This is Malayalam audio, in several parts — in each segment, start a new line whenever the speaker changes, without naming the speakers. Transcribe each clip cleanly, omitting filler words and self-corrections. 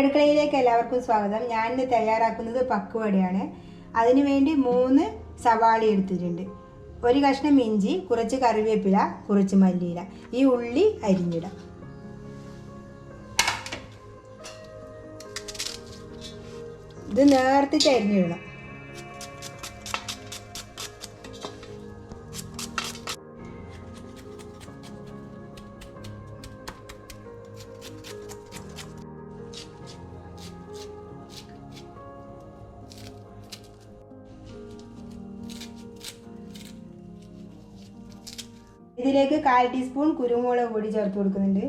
പാട്ടടുക്കളയിലേക്ക് എല്ലാവർക്കും സ്വാഗതം. ഞാൻ ഇന്ന് തയ്യാറാക്കുന്നത് പക്കുവടയാണ്. അതിനു വേണ്ടി 3 സവാള എടുത്തിട്ടുണ്ട്, ഒരു കഷ്ണം ഇഞ്ചി, കുറച്ച് കറിവേപ്പില, കുറച്ച് മല്ലിയില, ഈ ഉള്ളി അരിഞ്ഞിടാം. ഇത് നേർത്തിട്ട് അരിഞ്ഞിടണം. ഇതിലേക്ക് 1/4 ടീസ്പൂൺ കുരുമുളക് പൊടി ചേർത്ത് കൊടുക്കുന്നുണ്ട്,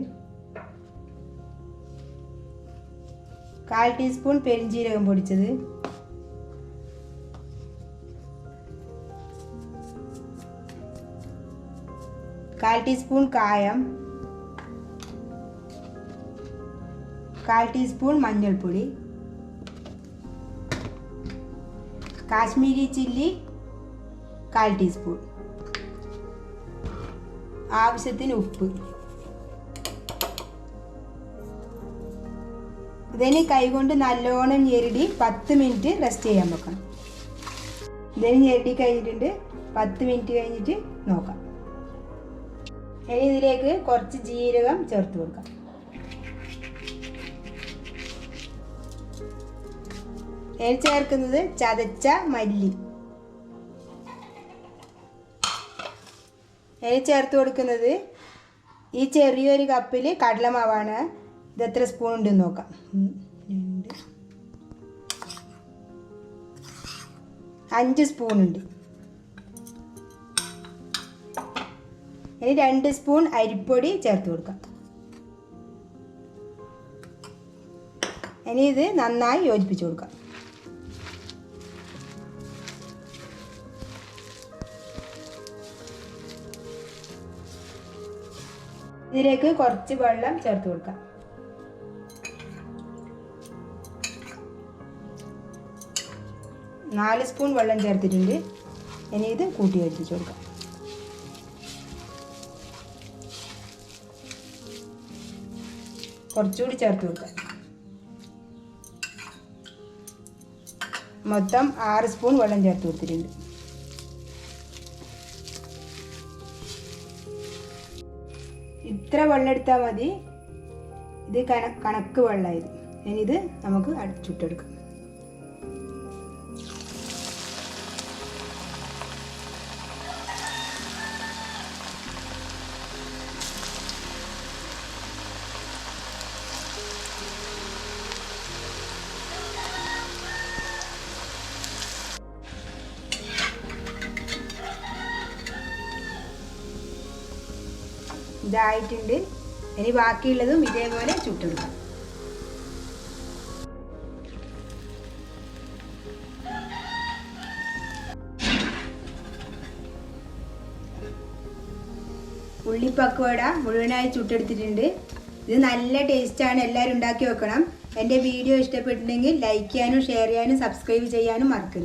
1/4 ടീസ്പൂൺ പെരിഞ്ജീരകം പൊടിച്ചത്, 1/4 ടീസ്പൂൺ കായം, 1/4 ടീസ്പൂൺ മഞ്ഞൾപ്പൊടി, കാശ്മീരി ചില്ലി 1/4 ടീസ്പൂൺ, ആവശ്യത്തിന് ഉപ്പ്. ഇതിന് കൈകൊണ്ട് നല്ലോണം ഞെരടി 10 മിനിറ്റ് റെസ്റ്റ് ചെയ്യാൻ വെക്കണം. ഇതിന് ഞെരടി കഴിഞ്ഞിട്ടുണ്ട്, 10 മിനിറ്റ് കഴിഞ്ഞിട്ട് നോക്കാം. ഇനി ഇതിലേക്ക് കുറച്ച് ജീരകം ചേർത്ത് കൊടുക്കാം. ഇനി ചേർക്കുന്നത് ചതച്ച മല്ലി. ഇനി ചേർത്ത് കൊടുക്കുന്നത് ഈ ചെറിയൊരു കപ്പിൽ കടലമാവാണ്. ഇത് എത്ര സ്പൂൺ ഉണ്ടെന്ന് നോക്കാം. 5 സ്പൂൺ ഉണ്ട്. ഇനി 2 സ്പൂൺ അരിപ്പൊടി ചേർത്ത് കൊടുക്കാം. ഇനി ഇത് നന്നായി യോജിപ്പിച്ച് കൊടുക്കാം. ഇതിലേക്ക് കുറച്ച് വെള്ളം ചേർത്ത് കൊടുക്കാം. നാല് സ്പൂൺ വെള്ളം ചേർത്തിട്ടുണ്ട്. ഇനി ഇത് കൂട്ടി യോജിപ്പിച്ച് കൊടുക്കാം. കുറച്ചുകൂടി ചേർത്ത് കൊടുക്കാം. മൊത്തം 6 സ്പൂൺ വെള്ളം ചേർത്ത് കൊടുത്തിട്ടുണ്ട്. ഇത്ര വെള്ളം എടുത്താൽ മതി. ഇത് കണക്ക് വെള്ളമായത്. ഇനി ഇത് നമുക്ക് ചുട്ടെടുക്കാം. ഇതായിട്ടുണ്ട്. ഇനി ബാക്കിയുള്ളതും ഇതേപോലെ ചുട്ടെടുക്കാം. ഉള്ളിപ്പക്കുവട മുഴുവനായി ചുട്ടെടുത്തിട്ടുണ്ട്. ഇത് നല്ല ടേസ്റ്റാണ്. എല്ലാവരും ഉണ്ടാക്കി വെക്കണം. എൻ്റെ വീഡിയോ ഇഷ്ടപ്പെട്ടിട്ടുണ്ടെങ്കിൽ ലൈക്ക് ചെയ്യാനും ഷെയർ ചെയ്യാനും സബ്സ്ക്രൈബ് ചെയ്യാനും മറക്കരുത്.